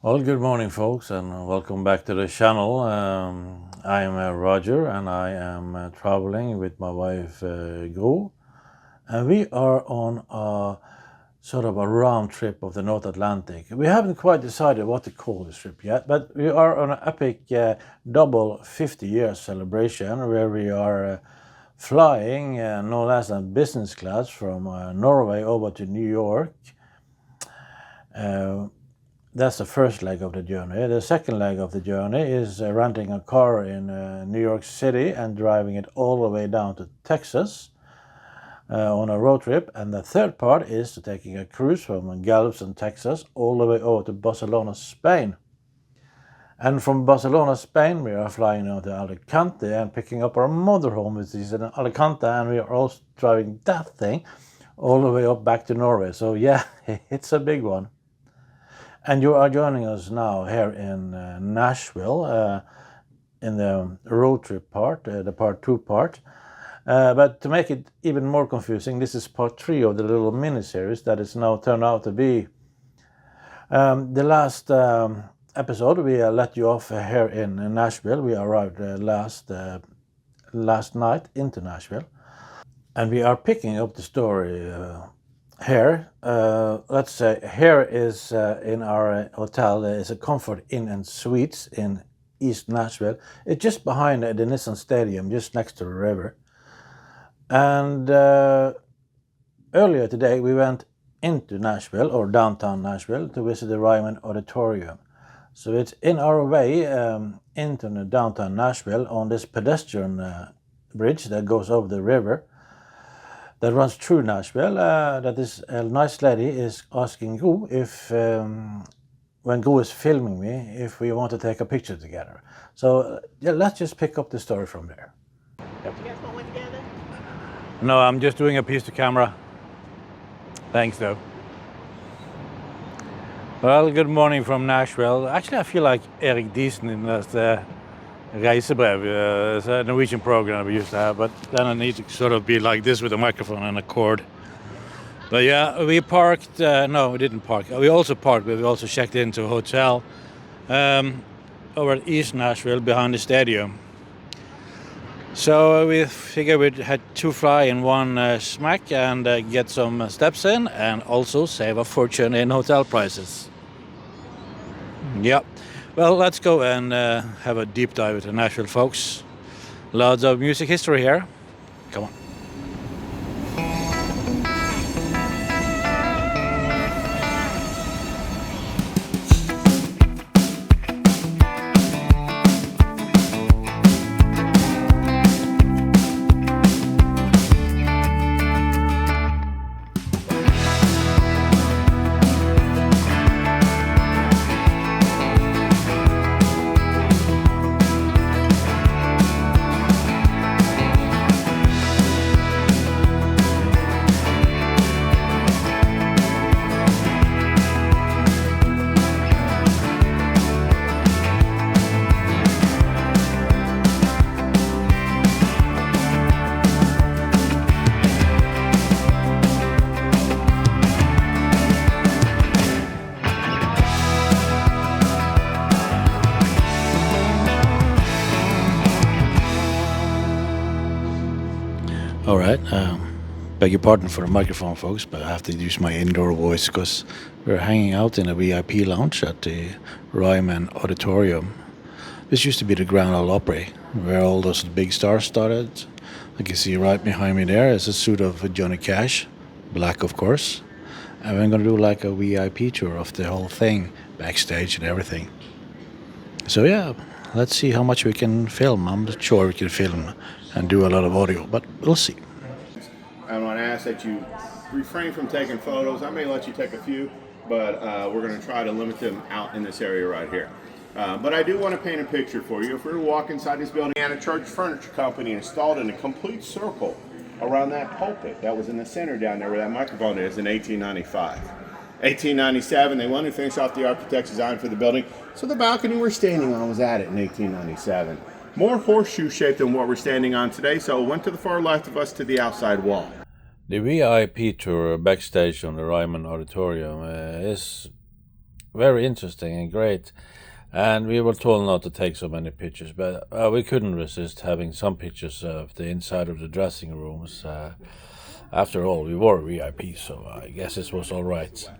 Well, good morning, folks, and welcome back to the channel. I am Roger, and I am traveling with my wife Gro, and we are on a sort of a round trip of the North Atlantic. We haven't quite decided what to call this trip yet, but we are on an epic double 50-year celebration where we are flying no less than business class from Norway over to New York. That's the first leg of the journey. The second leg of the journey is renting a car in New York City and driving it all the way down to Texas on a road trip. And the third part is taking a cruise from Galveston, Texas, all the way over to Barcelona, Spain. And from Barcelona, Spain, we are flying down to Alicante and picking up our motorhome, which is in Alicante, and we are also driving that thing all the way up back to Norway. So yeah, it's a big one. And you are joining us now here in Nashville in the road trip part, the part 2 part. But to make it even more confusing, this is part 3 of the little mini-series that is now turned out to be. The last episode, we let you off here in Nashville. We arrived last night into Nashville. And we are picking up the story here. Let's say here is in our hotel. There is a Comfort Inn and Suites in East Nashville. It's just behind the Nissan Stadium, just next to the river. And earlier today we went into Nashville, or downtown Nashville, to visit the Ryman Auditorium. So it's in our way into the downtown Nashville on this pedestrian bridge that goes over the river that runs through Nashville. That is a nice lady is asking Gro if, when Gro is filming me, if we want to take a picture together. So yeah, let's just pick up the story from there. Yep. You guys put one together? No, I'm just doing a piece to camera. Thanks though. Well, good morning from Nashville. Actually, I feel like Erik Diesen in that Reisebrev. It's a Norwegian program we used to have, but then I need to sort of be like this with a microphone and a cord. But yeah, we parked, no, we didn't park. We also parked, but we also checked into a hotel over at East Nashville behind the stadium. So we figured we'd had 2 fly in 1 smack and get some steps in and also save a fortune in hotel prices. Yep. Well, let's go and have a deep dive into Nashville, folks. Lots of music history here. Come on. All right. Beg your pardon for the microphone, folks, but I have to use my indoor voice because we're hanging out in a VIP lounge at the Ryman Auditorium. This used to be the Grand Ole Opry, where all those big stars started. Like you see right behind me there is a suit of Johnny Cash, black of course. And we're going to do like a VIP tour of the whole thing, backstage and everything. So yeah, let's see how much we can film. I'm not sure we can film and do a lot of audio, but we'll see. I want to ask that you refrain from taking photos. I may let you take a few, but we're going to try to limit them out in this area right here. But I do want to paint a picture for you. If we were to walk inside this building, and a church furniture company installed in a complete circle around that pulpit that was in the center down there where that microphone is in 1895. 1897, they wanted to finish off the architect's design for the building, so the balcony we're standing on was added in 1897. More horseshoe shaped than what we're standing on today, so it went to the far left of us to the outside wall. The VIP tour backstage on the Ryman Auditorium is very interesting and great. And we were told not to take so many pictures, but we couldn't resist having some pictures of the inside of the dressing rooms. After all, we were VIP, so I guess it was all right.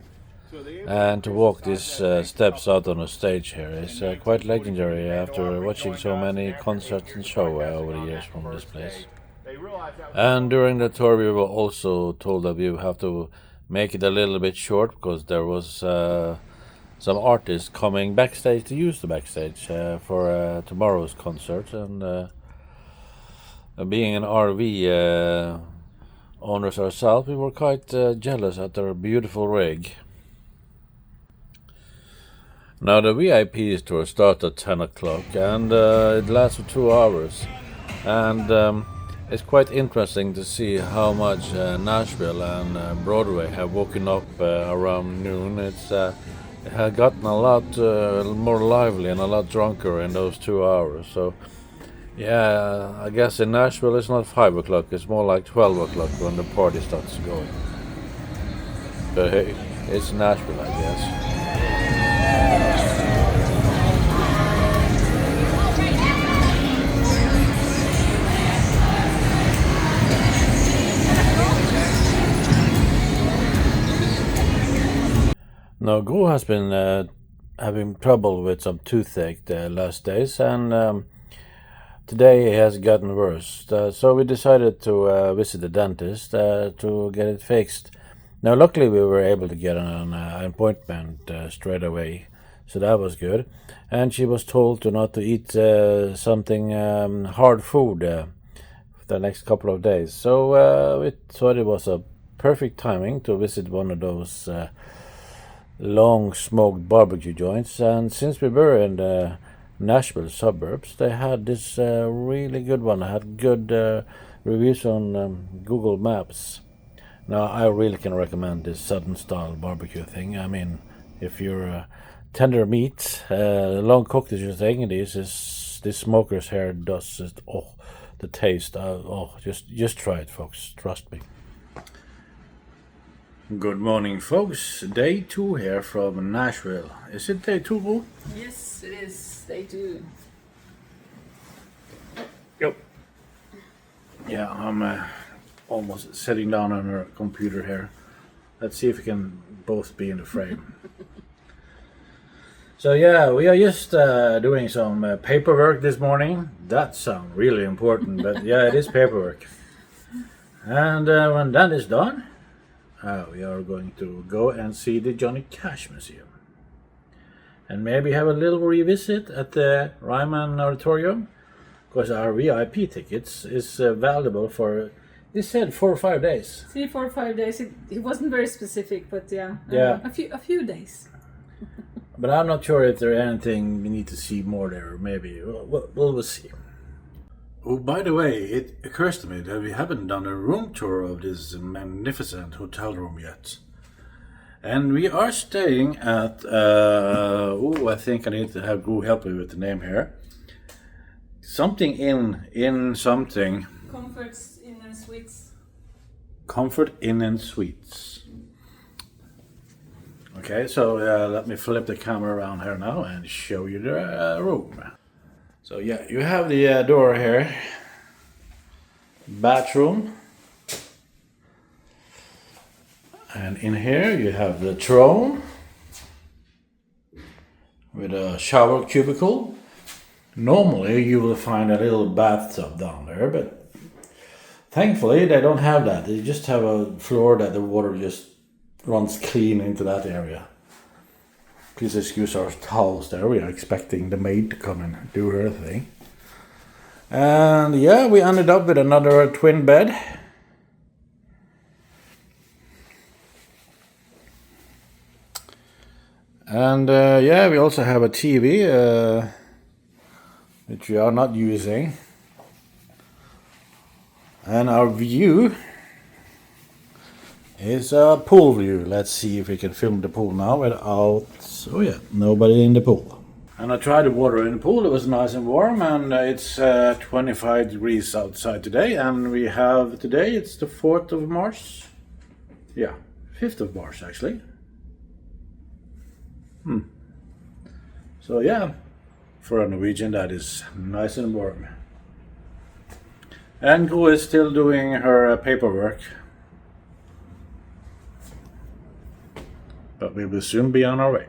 And to walk these steps out on the stage here is quite legendary after watching so many concerts and shows over the years from this place. And during the tour, we were also told that we have to make it a little bit short because there was some artists coming backstage to use the backstage for tomorrow's concert. And being an RV owners ourselves, we were quite jealous at their beautiful rig. Now the VIP tour starts at 10 o'clock and it lasts for 2 hours. And it's quite interesting to see how much Nashville and Broadway have woken up around noon. It had gotten a lot more lively and a lot drunker in those 2 hours. So yeah, I guess in Nashville it's not 5 o'clock, it's more like 12 o'clock when the party starts going. But hey, it's Nashville, I guess. Now, Gro has been having trouble with some toothache the last days, and today it has gotten worse. So we decided to visit the dentist to get it fixed. Now, luckily, we were able to get an appointment straight away, so that was good. And she was told not to eat something hard food for the next couple of days. So we thought it was a perfect timing to visit one of those long smoked barbecue joints, and since we were in the Nashville suburbs, they had this really good one. I had good reviews on Google Maps. Now I really can recommend this southern style barbecue thing. I mean, if you're tender meat, long cooked is your thing, this smoker's hair does it. Oh, the taste. Just try it, folks. Trust me. Good morning, folks. Day 2 here from Nashville. Is it day 2, Bo? Yes, it is. They do. Yep. Yeah, I'm almost sitting down on our computer here. Let's see if we can both be in the frame. So yeah, we are just doing some paperwork this morning. That sounds really important, but yeah, it is paperwork. And when that is done, we are going to go and see the Johnny Cash Museum. And maybe have a little revisit at the Ryman Auditorium, because our VIP tickets is valuable for, they said 4 or 5 days. 3, 4, 5 days. It wasn't very specific, but yeah. A few days. But I'm not sure if there's anything we need to see more there. Maybe we'll see. Oh, by the way, it occurs to me that we haven't done a room tour of this magnificent hotel room yet. And we are staying at, I think I need to have Gro help me with the name here. Something in something. Comforts Inn and Suites. Comfort Inn and Suites. Okay, so let me flip the camera around here now and show you the room. So yeah, you have the door here, bathroom, and in here you have the throne with a shower cubicle. Normally you will find a little bathtub down there, but thankfully they don't have that. They just have a floor that the water just runs clean into that area. Please excuse our towels there. We are expecting the maid to come and do her thing. And yeah, we ended up with another twin bed. And yeah, we also have a TV, which we are not using. And our view is a pool view. Let's see if we can film the pool now without, nobody in the pool. And I tried the water in the pool. It was nice and warm, and it's 25 degrees outside today. And we have today, it's the 4th of March. Yeah, 5th of March actually. So yeah, for a Norwegian that is nice and warm. And Gro is still doing her paperwork. But we will soon be on our way.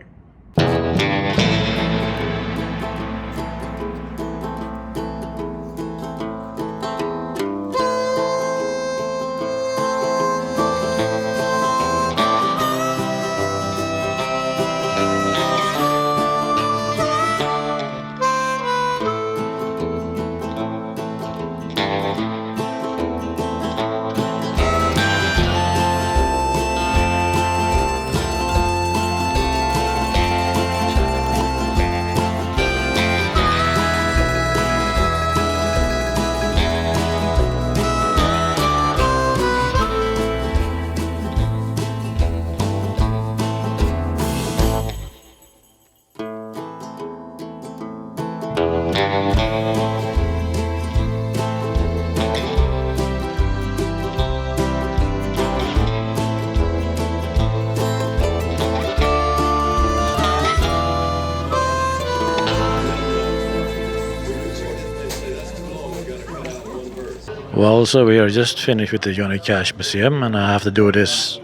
Well, so we are just finished with the Johnny Cash Museum, and I have to do this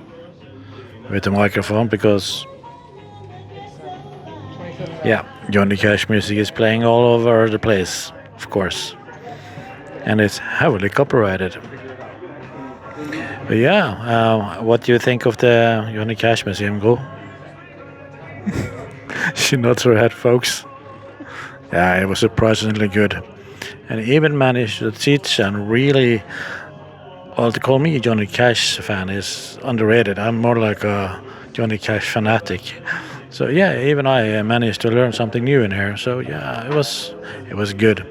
with the microphone because, yeah, Johnny Cash music is playing all over the place, of course, and it's heavily copyrighted. But yeah, what do you think of the Johnny Cash Museum, Go? She nods her head, folks. Yeah, it was surprisingly good. And even managed to teach and really, well, to call me a Johnny Cash fan is underrated. I'm more like a Johnny Cash fanatic. So yeah, even I managed to learn something new in here. So yeah, it was good.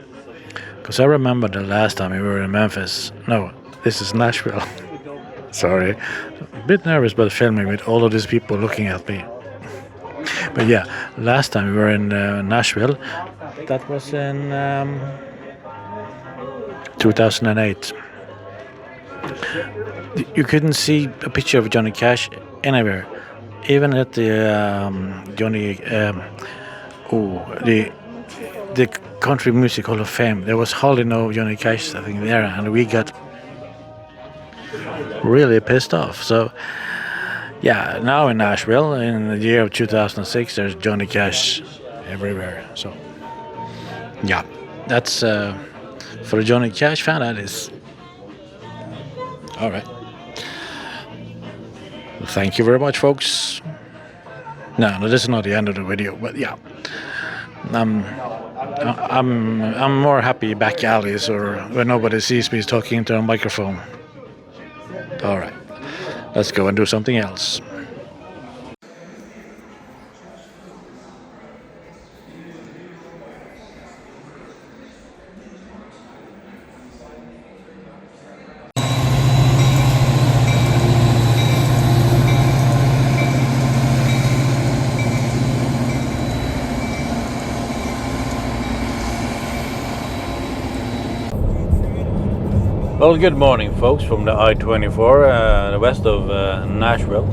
Because I remember the last time we were in Memphis. No, this is Nashville. Sorry, a bit nervous about filming with all of these people looking at me. But yeah, last time we were in Nashville. That was in 2008. You couldn't see a picture of Johnny Cash anywhere, even at the the Country Music Hall of Fame. There was hardly no Johnny Cash, I think, there, and we got really pissed off. So yeah, now in Nashville, in the year of 2006, there's Johnny Cash everywhere. So yeah, that's for a Johnny Cash fan, that is all right. Thank you very much, folks. No, this is not the end of the video, but yeah, I'm more happy back alleys or where nobody sees me talking into a microphone. All right, let's go and do something else. Well, good morning, folks, from the I-24, the west of Nashville.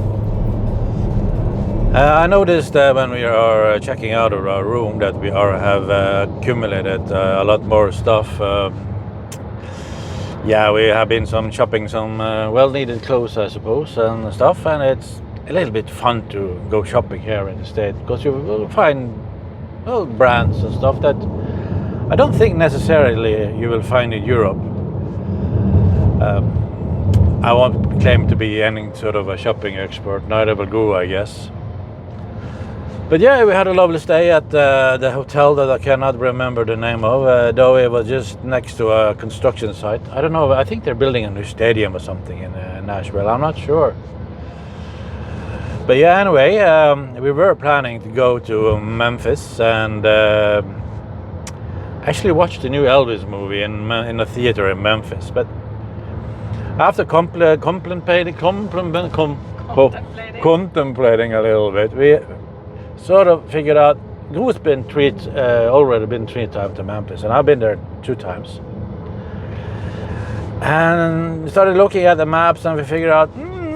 I noticed when we are checking out of our room that we have accumulated a lot more stuff. Yeah, we have been shopping some well-needed clothes, I suppose, and stuff, and it's a little bit fun to go shopping here in the States because you will find brands and stuff that I don't think necessarily you will find in Europe. I won't claim to be any sort of a shopping expert, neither will Guru, I guess. But yeah, we had a lovely stay at the hotel that I cannot remember the name of, though it was just next to a construction site. I don't know, I think they're building a new stadium or something in Nashville, I'm not sure. But yeah, anyway, we were planning to go to Memphis and actually watch the new Elvis movie in a theater in Memphis. But after contemplating a little bit, we sort of figured out who's been already been 3 times to Memphis, and I've been there 2 times. And we started looking at the maps, and we figured out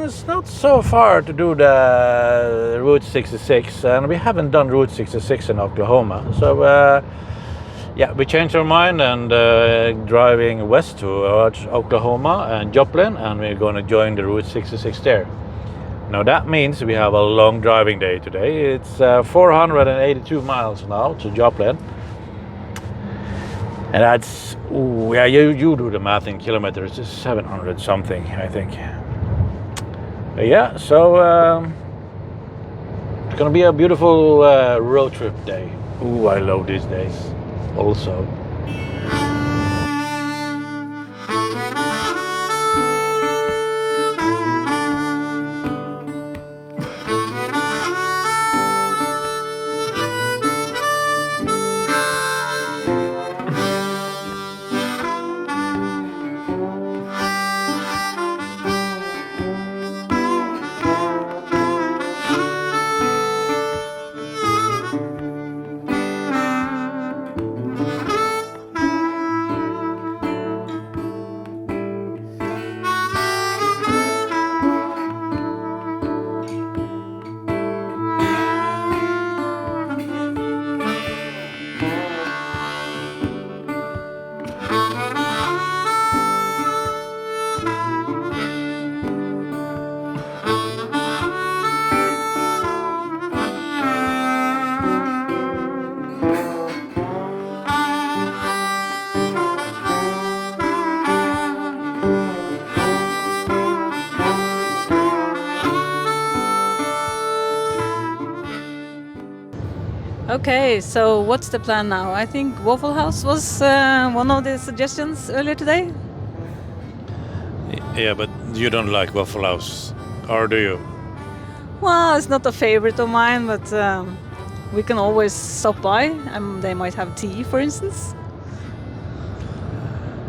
it's not so far to do the Route 66, and we haven't done Route 66 in Oklahoma. So yeah, we changed our mind and driving west towards Oklahoma and Joplin, and we're going to join the Route 66 there. Now that means we have a long driving day today. It's 482 miles now to Joplin. And that's, ooh, yeah, you do the math in kilometers, it's 700 something, I think. But yeah, so it's gonna be a beautiful road trip day. Ooh, I love these days also. Okay, so what's the plan now? I think Waffle House was one of the suggestions earlier today. Yeah, but you don't like Waffle House, or do you? Well, it's not a favorite of mine, but we can always stop by. They might have tea, for instance.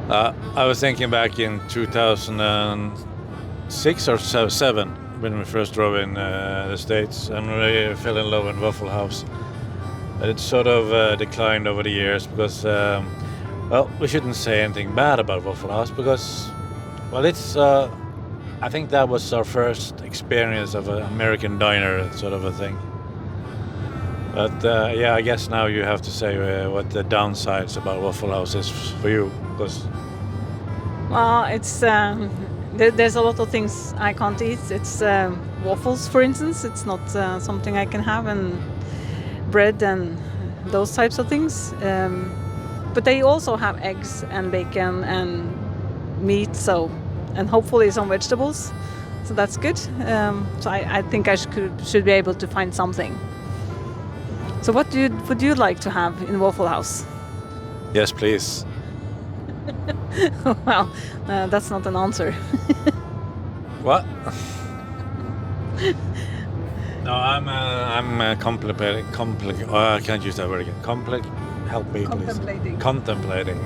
I was thinking back in 2006 or 7 when we first drove in the States, and we fell in love with Waffle House. But it's sort of declined over the years because, well, we shouldn't say anything bad about Waffle House because, well, it's, I think that was our first experience of an American diner sort of a thing. But yeah, I guess now you have to say what the downsides about Waffle House is for you, because... Well, it's there's a lot of things I can't eat. It's waffles, for instance. It's not something I can have, and bread and those types of things. But they also have eggs and bacon and meat, and hopefully some vegetables. So that's good. So I think I should be able to find something. So what would you like to have in Waffle House? Yes, please. Well, that's not an answer. What? No, I'm contemplating. I can't use that word again. Help me, please. Contemplating.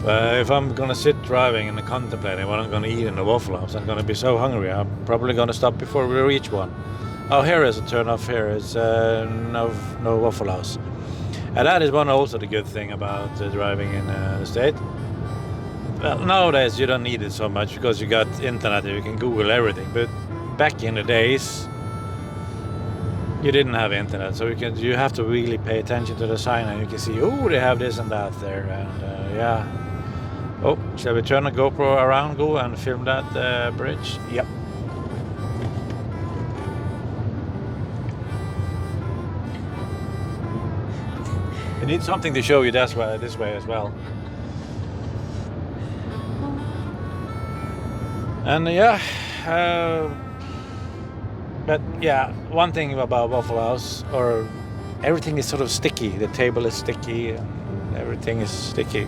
If I'm gonna sit driving and contemplating what I'm gonna eat in the Waffle House, I'm gonna be so hungry. I'm probably gonna stop before we reach one. Oh, here is a turn off. Here is no Waffle House. And that is one also the good thing about driving in the state. Well, nowadays you don't need it so much because you got internet, you can Google everything. But back in the days, you didn't have internet, so you have to really pay attention to the sign, and you can see, oh, they have this and that there, and yeah. Oh, shall we turn the GoPro around, go and film that bridge? Yep. You need something to show you this way as well. And yeah, but yeah, one thing about Waffle House, or everything is sort of sticky. The table is sticky, and everything is sticky.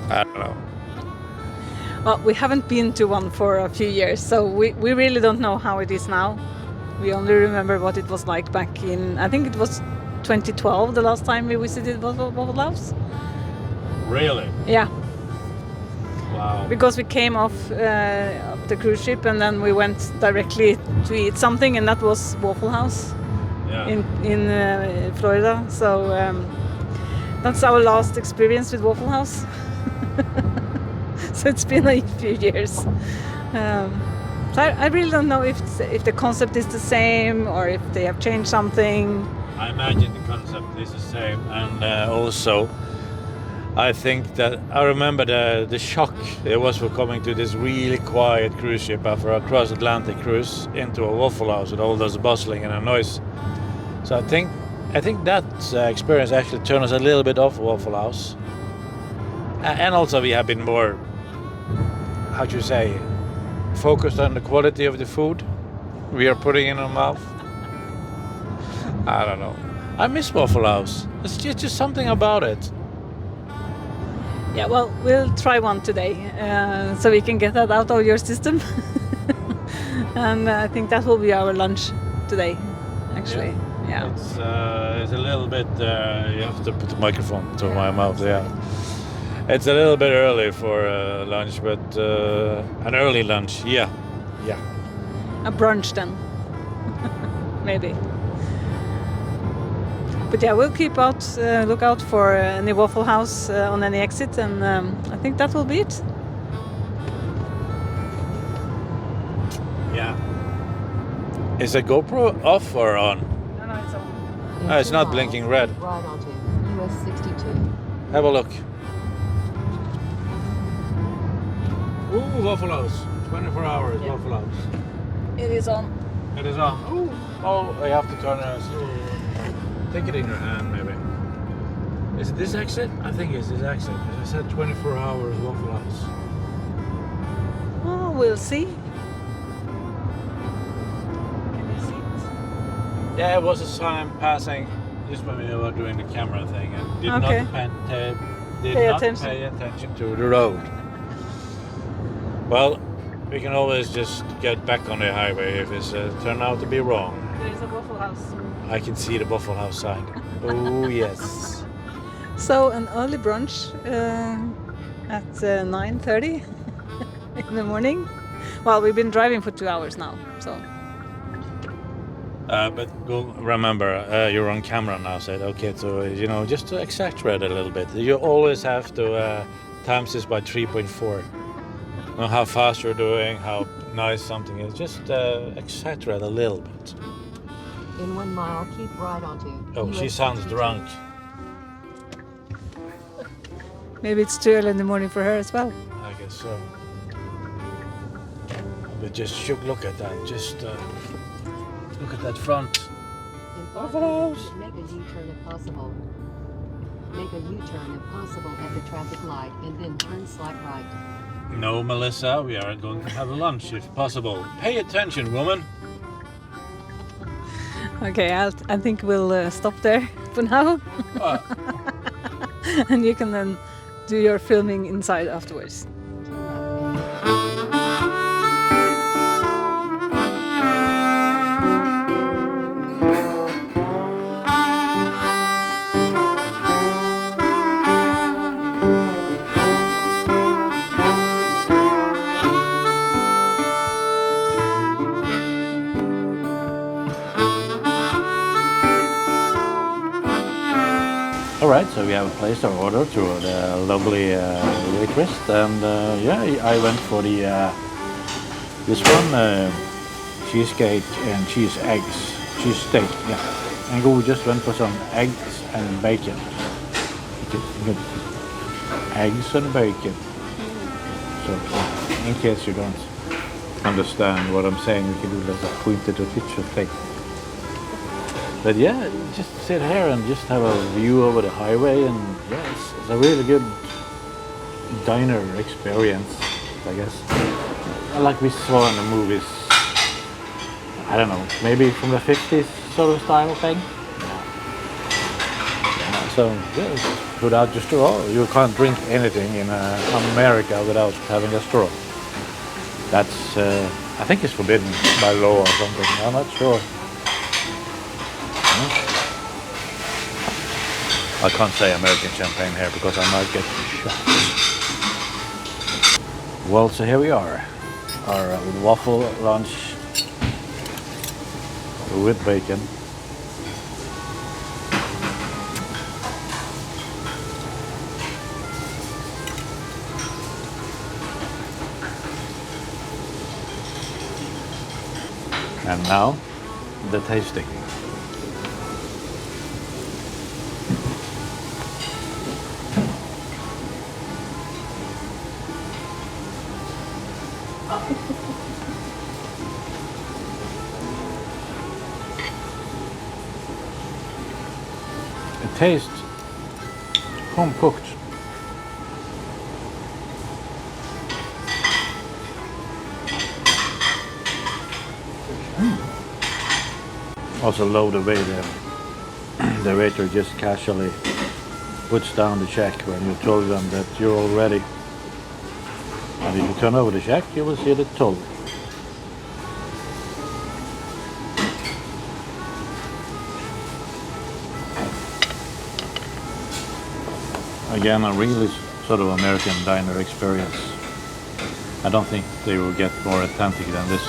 I don't know. Well, we haven't been to one for a few years, so we really don't know how it is now. We only remember what it was like back in, I think it was 2012, the last time we visited Waffle House. Really? Yeah. Wow. Because we came off the cruise ship and then we went directly to eat something, and that was Waffle House. Yeah. in Florida. So that's our last experience with Waffle House. So it's been a few years. So I really don't know if the concept is the same or if they have changed something. I imagine the concept is the same, and also I think that I remember the shock it was for coming to this really quiet cruise ship after a cross-Atlantic cruise into a Waffle House with all this bustling and a noise. So I think that experience actually turned us a little bit off Waffle House, and also we have been more, how do you say, focused on the quality of the food we are putting in our mouth. I don't know. I miss Waffle House. It's just something about it. Yeah, well, we'll try one today, so we can get that out of your system. And I think that will be our lunch today, actually. Yeah. It's a little bit. You have to put the microphone to my mouth. Yeah. It's a little bit early for lunch, but an early lunch. Yeah. A brunch then, maybe. But yeah, we'll keep look out for any Waffle House on any exit, and I think that will be it. Yeah. Is the GoPro off or on? No, it's on. Oh, it's not blinking red. Right onto US 62. Have a look. Ooh, Waffle House. 24 hours, Yeah. Waffle House. It is on. It is on. Ooh. Oh, I have to turn it. Take it in your hand, maybe. Is it this exit? I think it's this exit. As I said, 24 hours Waffle House. Oh, we'll see. Can you see it? Yeah, it was a sign passing just when we were doing the camera thing and did Okay. not Pay attention. pay attention to the road. Well, we can always just get back on the highway if it's turned out to be wrong. There is a Waffle House. I can see the Waffle House sign. Oh, yes. So an early brunch at 9:30 in the morning. Well, we've been driving for 2 hours now, so. But remember, you're on camera now, so okay, so, just to exaggerate a little bit. You always have to times this by 3.4. Know how fast you're doing, how nice something is. Just exaggerate a little bit. In 1 mile, keep right onto Oh, US she sounds 62. drunk. Maybe it's too early in the morning for her as well. I guess so. But just look at that. Just look at that front. In Waffle 500 House. feet, make a U-turn if possible. Make a U-turn if possible at the traffic light and then turn slight right. No, Melissa, we are going to have lunch if possible. Pay attention, woman. Okay, I think we'll stop there for now. And you can then do your filming inside afterwards. All right, so we have placed our order to the lovely waitress, and I went for the this one cheesecake and cheese steak, yeah. And Go just went for some eggs and bacon. Good. Eggs and bacon. So, in case you don't understand what I'm saying, we can do like a pointed or picture thing. But yeah, just sit here and just have a view over the highway, and yeah, it's a really good diner experience, I guess. Like we saw in the movies, I don't know, maybe from the 50s sort of style thing. So yeah, without your straw, you can't drink anything in America without having a straw. That's, I think it's forbidden by law or something, I'm not sure. I can't say American champagne here because I might get shot. Well, so here we are. Our waffle lunch with bacon. And now, the tasting. It tastes home cooked. Also love the way the waiter just casually puts down the check when you told them that you're all ready. And if you turn over the check, you will see the toll. Again, a really sort of American diner experience. I don't think they will get more authentic than this.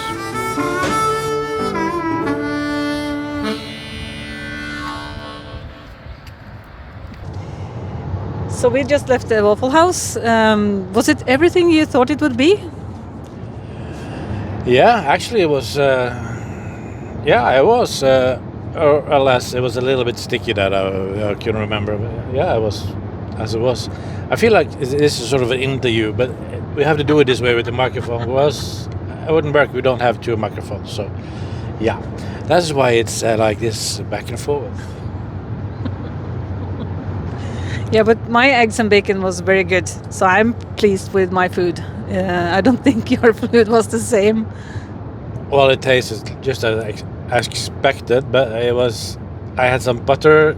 So we just left the Waffle House. Was it everything you thought it would be? Yeah, actually it was. Yeah, it was. Or alas, it was a little bit sticky that I couldn't remember. But yeah, it was as it was. I feel like this is sort of an interview, but we have to do it this way with the microphone. Was at Wouldn't we don't have two microphones, so yeah, that's why it's like this back and forth. Yeah, but my eggs and bacon was very good, so I'm pleased with my food. I don't think your food was the same. Well, it tasted just as expected, but it was. I had some butter,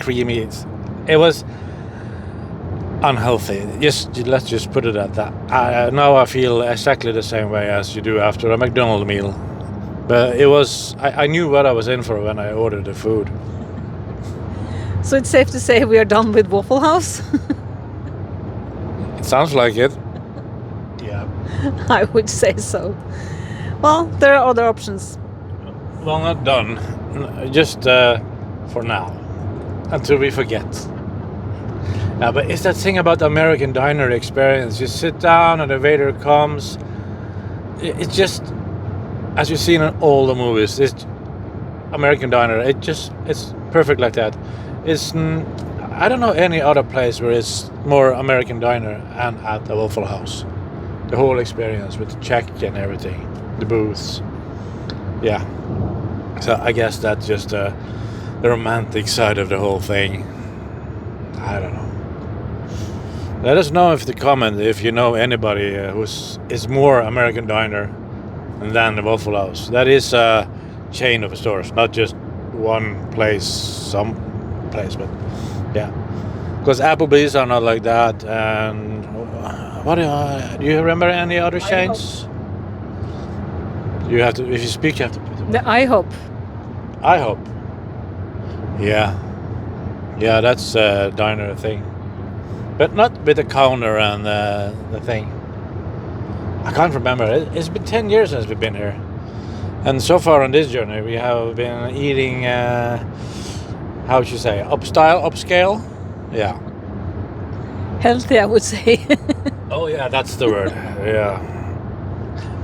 creamy. It was unhealthy. Let's just put it at that. Now I feel exactly the same way as you do after a McDonald's meal. But it was. I knew what I was in for when I ordered the food. So it's safe to say we are done with Waffle House? It sounds like it. Yeah. I would say so. Well, there are other options. Well, not done. Just for now. Until we forget. But it's that thing about the American diner experience. You sit down and the waiter comes. It's just, as you've seen in all the movies, it's American diner. It's perfect like that. I don't know any other place where it's more American diner and at the Waffle House. The whole experience with the check and everything, the booths. Yeah. So I guess that's just the romantic side of the whole thing. I don't know. Let us know if the comment if you know anybody is more American diner than the Waffle House. That is a chain of stores, not just one place, some place, but yeah. Because Applebee's are not like that. And what do you remember any other chains? You have to, if you speak, you have to put it. The IHOP. IHOP. Yeah. Yeah, that's a diner thing. But not with the counter and the thing. I can't remember. It's been 10 years since we've been here. And so far on this journey, we have been eating, how would you say, upscale? Yeah. Healthy, I would say. Oh, yeah, that's the word. Yeah.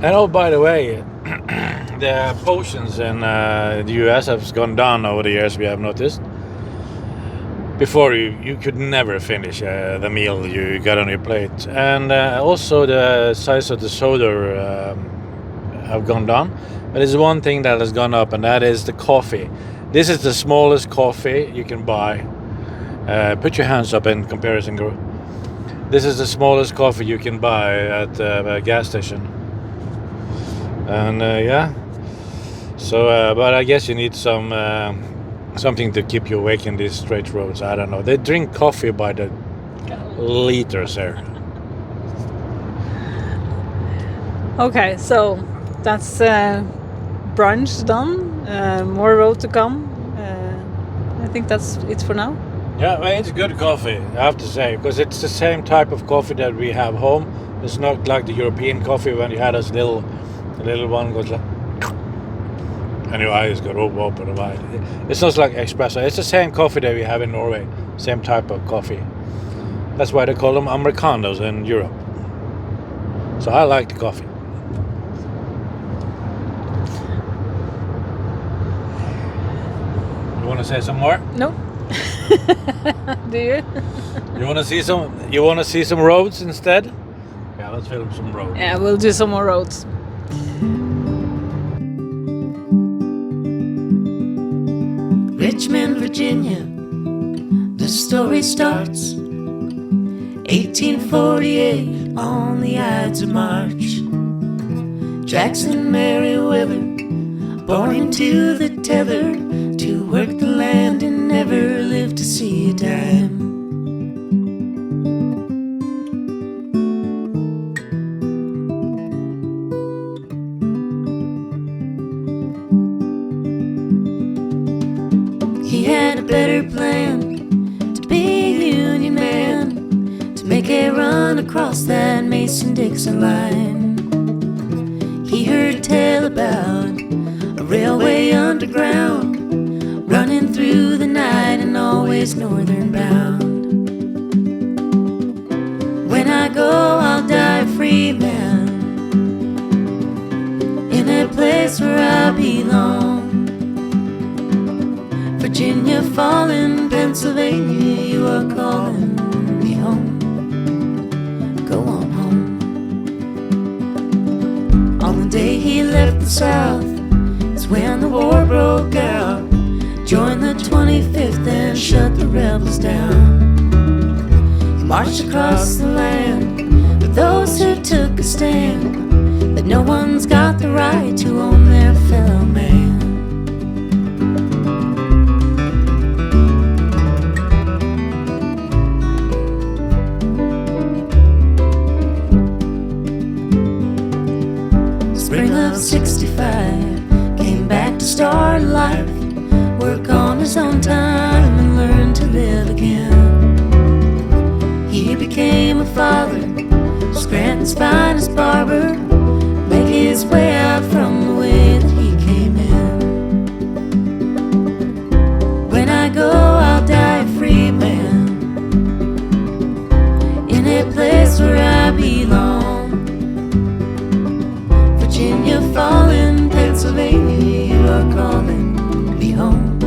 And oh, by the way, the portions in the US have gone down over the years, we have noticed. Before you could never finish the meal you got on your plate. And also the size of the soda have gone down. But there's one thing that has gone up, and that is the coffee. This is the smallest coffee you can buy. Put your hands up in comparison group. This is the smallest coffee you can buy at a gas station. And yeah. So, but I guess you need something to keep you awake in these straight roads. I don't know. They drink coffee by the liters there. Okay, so that's brunch done. More road to come. I think that's it for now. Yeah, well, it's good coffee, I have to say, because it's the same type of coffee that we have home. It's not like the European coffee when you had this little one goes like, and your eyes go open wide. It's not like espresso. It's the same coffee that we have in Norway. Same type of coffee. That's why they call them Americanos in Europe. So I like the coffee. You want to say some more? No. Do you? You want to see some? You want to see some roads instead? Yeah, let's film some roads. Yeah, we'll do some more roads. Richmond, Virginia, the story starts 1848 on the Ides of March. Jackson Merriweather, born into the tether, to work the land and never live to see a dime. He had a better plan, to be a Union man, to make a run across that Mason-Dixon line. He heard a tale about a railway underground, running through the night and always northern bound. When I go, I'll die a free man, in a place where I belong. Virginia falling, Pennsylvania, you are calling me home. Go on home. On the day he left the South, it's when the war broke out. Joined the 25th and shut the rebels down. He marched across the land with those who took a stand, that no one's got the right to own their fellow man. Spring of 65, came back to start life, work on his own time and learn to live again. He became a father, Scranton's finest barber, make his way out from the way that he came in. When I go, I'll die a free man, in a place where I belong. Virginia falling, Pennsylvania, you are calling me home.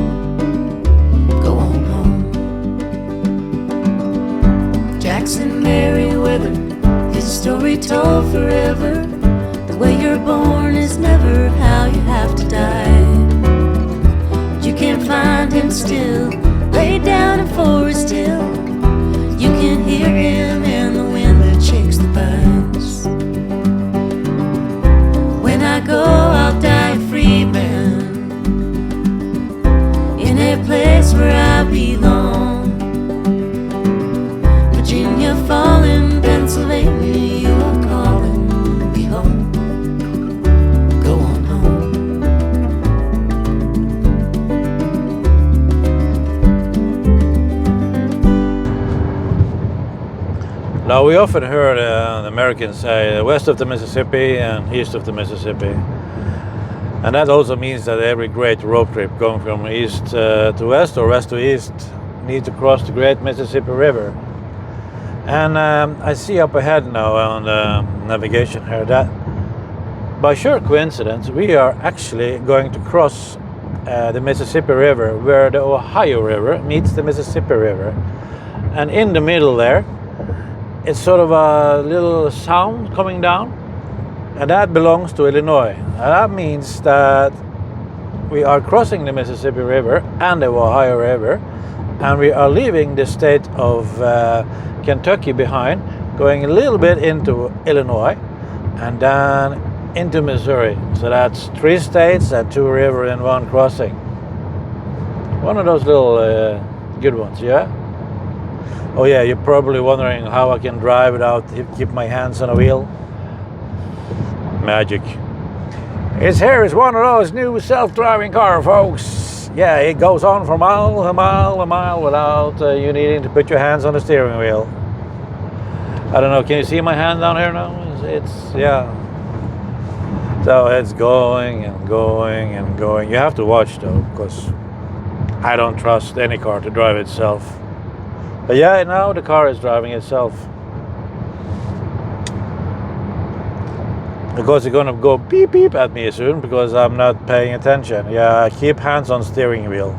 Go on home. Jackson Merriweather, his story told forever. The way you're born is never how you have to die. You can find him still, laid down in Forest Hill. You can hear him in the wind that shakes the pines. When I go, I'll die a free man, in a place where I belong. Virginia falling, Pennsylvania, you are calling me home. Go on home. Now, we often heard Americans say west of the Mississippi and east of the Mississippi. And that also means that every great road trip going from east to west or west to east needs to cross the great Mississippi River. And I see up ahead now on the navigation here that by sheer coincidence we are actually going to cross the Mississippi River where the Ohio River meets the Mississippi River. And in the middle there, it's sort of a little sound coming down, and that belongs to Illinois. And that means that we are crossing the Mississippi River and the Ohio River, and we are leaving the state of Kentucky behind, going a little bit into Illinois, and then into Missouri. So that's 3 states and 2 rivers in one crossing. One of those little good ones, yeah? Oh yeah, you're probably wondering how I can drive without keep my hands on the wheel. Magic. Here is one of those new self-driving car, folks. Yeah, it goes on for mile without you needing to put your hands on the steering wheel. I don't know, can you see my hand down here now? Yeah. So it's going and going and going. You have to watch though, because I don't trust any car to drive itself. But yeah, now the car is driving itself. Because it's gonna go beep beep at me soon because I'm not paying attention. Yeah, keep hands on steering wheel.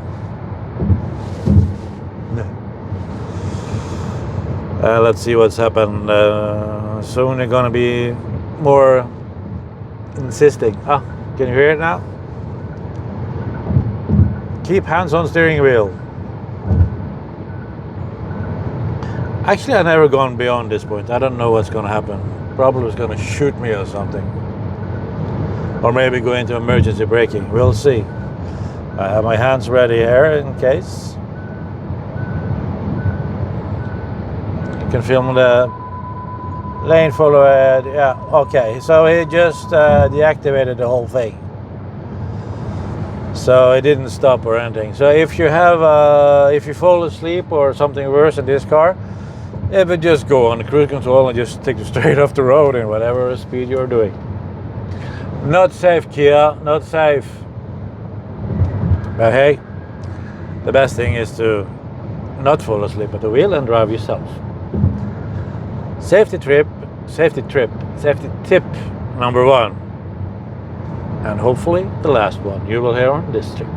Let's see what's happened. Soon they're gonna be more insisting. Ah, can you hear it now? Keep hands on steering wheel. Actually, I've never gone beyond this point. I don't know what's gonna happen. Probably it's gonna shoot me or something. Or maybe go into emergency braking. We'll see. I have my hands ready here in case. You can film the lane follower. Yeah, okay. So he just deactivated the whole thing. So it didn't stop or anything. So if you have, if you fall asleep or something worse in this car, it would just go on the cruise control and just take you straight off the road in whatever speed you're doing. Not safe, Kia, not safe. But hey, the best thing is to not fall asleep at the wheel and drive yourself. Safety tip number 1. And hopefully the last one you will hear on this trip.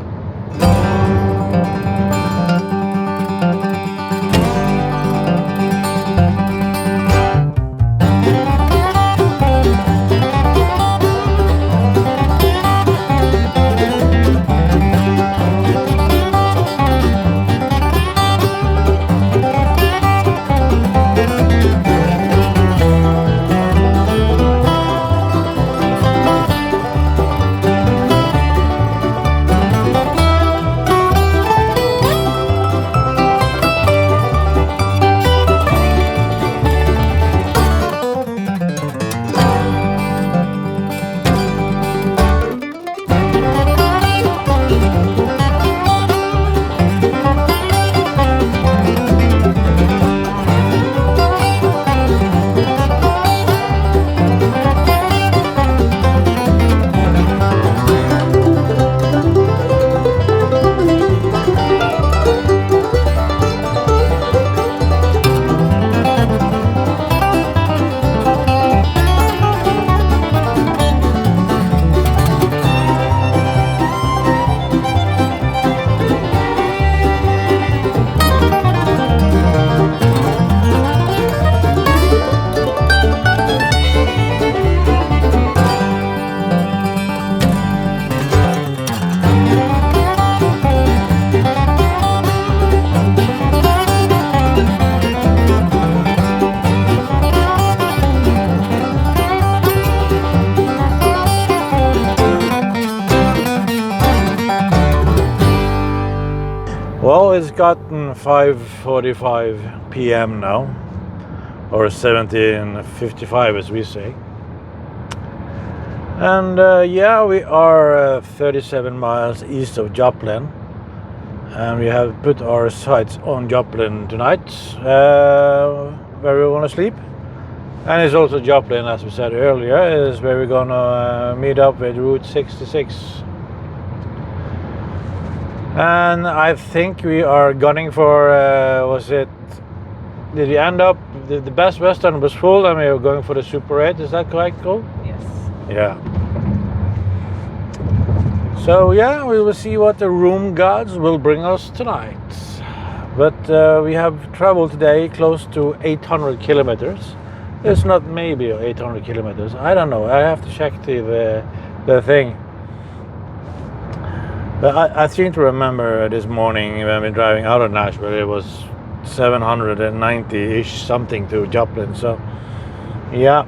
Well, it's gotten 5:45 p.m. now, or 17:55 as we say. And yeah, we are 37 miles east of Joplin, and we have put our sights on Joplin tonight, where we want to sleep. And it's also Joplin, as we said earlier, is where we're gonna meet up with Route 66. And I think we are gunning for, did we end up, the Best Western was full and we were going for the Super 8, is that correct, Cole? Yes. Yeah. So yeah, we will see what the room gods will bring us tonight. But we have traveled today close to 800 kilometers. It's not maybe 800 kilometers, I don't know, I have to check the thing. But I seem to remember this morning when we were driving out of Nashville, it was 790-ish something to Joplin. So, yeah,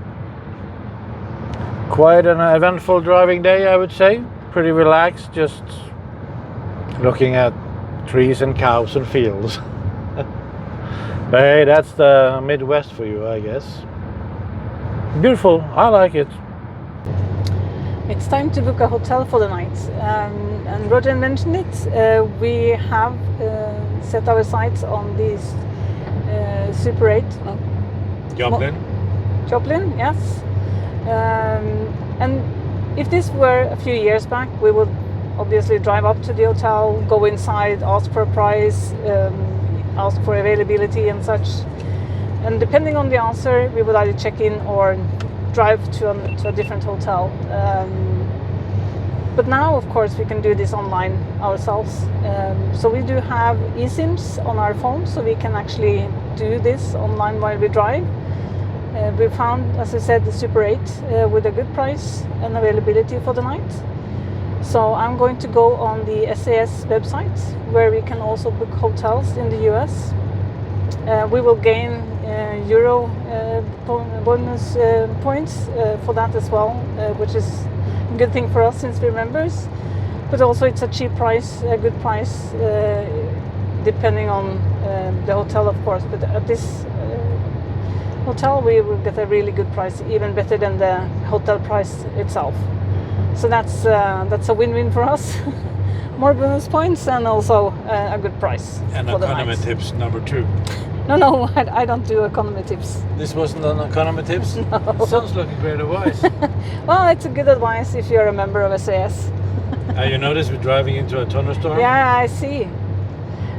quite an eventful driving day, I would say. Pretty relaxed, just looking at trees and cows and fields. But hey, that's the Midwest for you, I guess. Beautiful, I like it. It's time to book a hotel for the night. And Roger mentioned it. We have set our sights on these Super 8. Joplin? Joplin, yes. And if this were a few years back, we would obviously drive up to the hotel, go inside, ask for a price, ask for availability and such. And depending on the answer, we would either check in or drive to a different hotel. But now, of course, we can do this online ourselves. So we do have eSIMs on our phone, so we can actually do this online while we drive. We found, as I said, the Super 8 with a good price and availability for the night. So I'm going to go on the SAS website, where we can also book hotels in the US. We will gain Euro bonus points for that as well, which is a good thing for us since we're members. But also it's a cheap price, a good price, depending on the hotel, of course. But at this hotel we will get a really good price, even better than the hotel price itself. So that's a win-win for us. More bonus points and also a good price. And for the economy night. tips number 2. No, I don't do economy tips. This wasn't an economy tips? No. It sounds like a great advice. Well, it's a good advice if you're a member of SAS. You notice we're driving into a thunderstorm? Yeah, I see.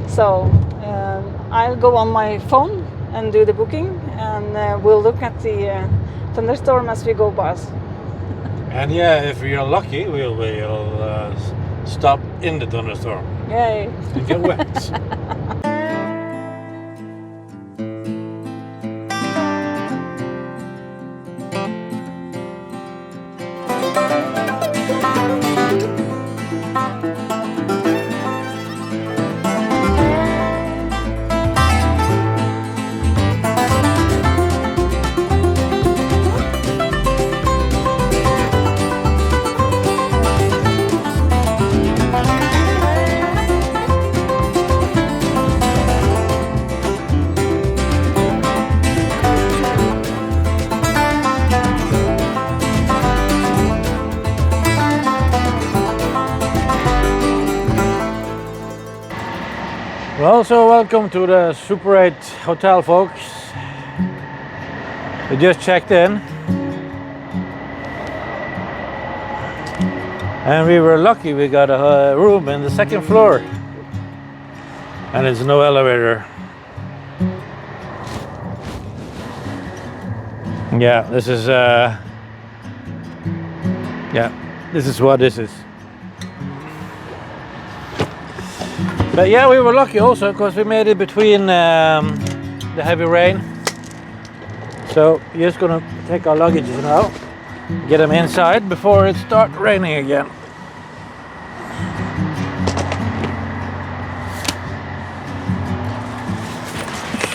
So I'll go on my phone and do the booking, and we'll look at the thunderstorm as we go by. And yeah, if we are lucky, we'll stop in the thunderstorm Yay! and get wet. Well, so welcome to the Super 8 hotel, folks. We just checked in. And we were lucky, we got a room in the second floor. And there's no elevator. Yeah, this is what this is. But yeah, we were lucky also because we made it between the heavy rain. So we're just gonna take our luggages now, get them inside before it starts raining again.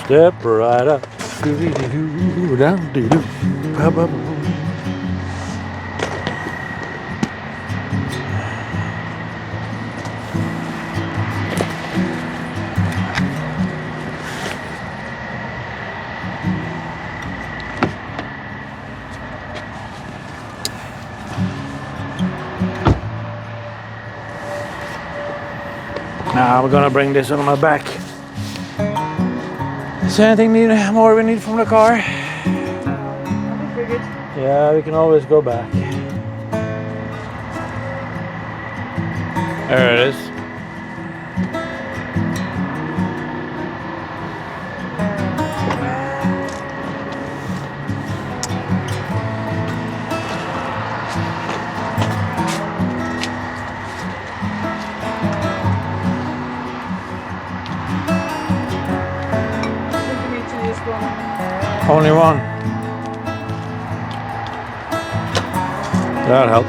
Step right up. Now we're gonna bring this on my back. Is there anything more we need from the car? I think we're good. Yeah, we can always go back. There it is. Only one. That'll help.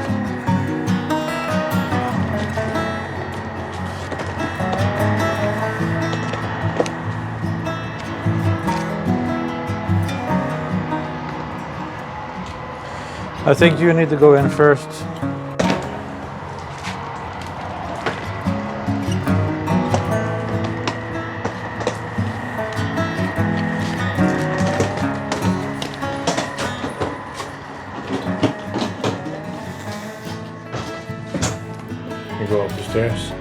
I think you need to go in first. You go up the stairs.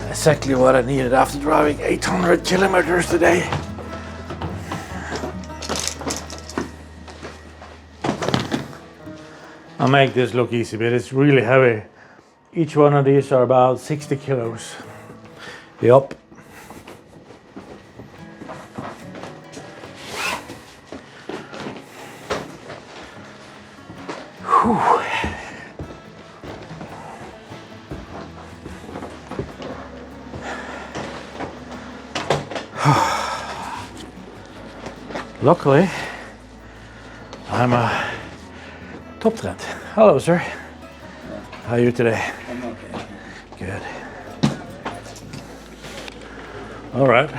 Exactly what I needed after driving 800 kilometers today. I'll make this look easy, but it's really heavy. Each one of these are about 60 kilos. Yup. Luckily, I'm a top trend. Hello, sir. How are you today? I'm okay. Good. All right.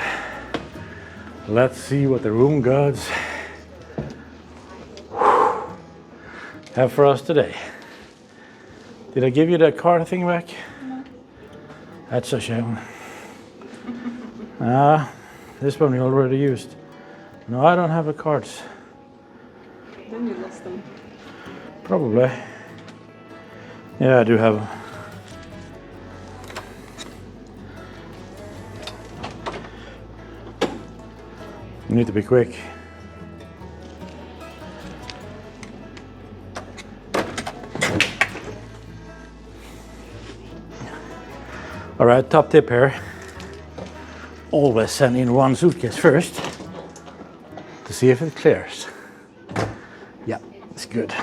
Let's see what the room gods have for us today. Did I give you that card thing back? No. That's a shame. This one we already used. No, I don't have the cards. Then you lost them. Probably. Yeah, I do have them. You need to be quick. All right, top tip here. Always send in one suitcase first to see if it clears. Yeah, it's good.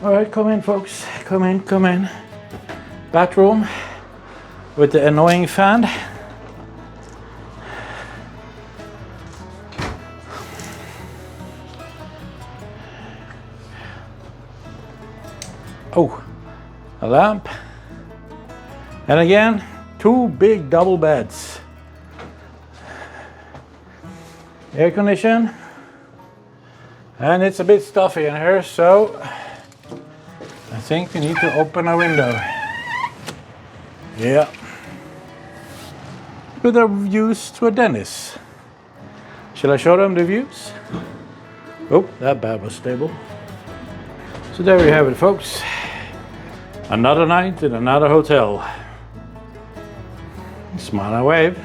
All right, come in, folks. Come in, come in. Bathroom with the annoying fan. Oh, a lamp. And again, 2 big double beds. Air condition. And it's a bit stuffy in here, so I think we need to open a window. Yeah. With our views to a Dennis. Shall I show them the views? Oh, that bed was stable. So there we have it, folks. Another night in another hotel. Smile and wave.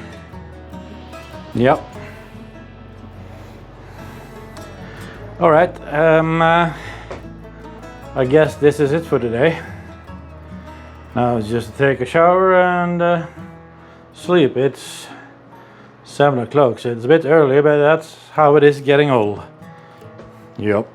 Yep. All right. I guess this is it for today. Now it's just to take a shower and sleep. It's 7 o'clock, so it's a bit early, but that's how it is getting old. Yep.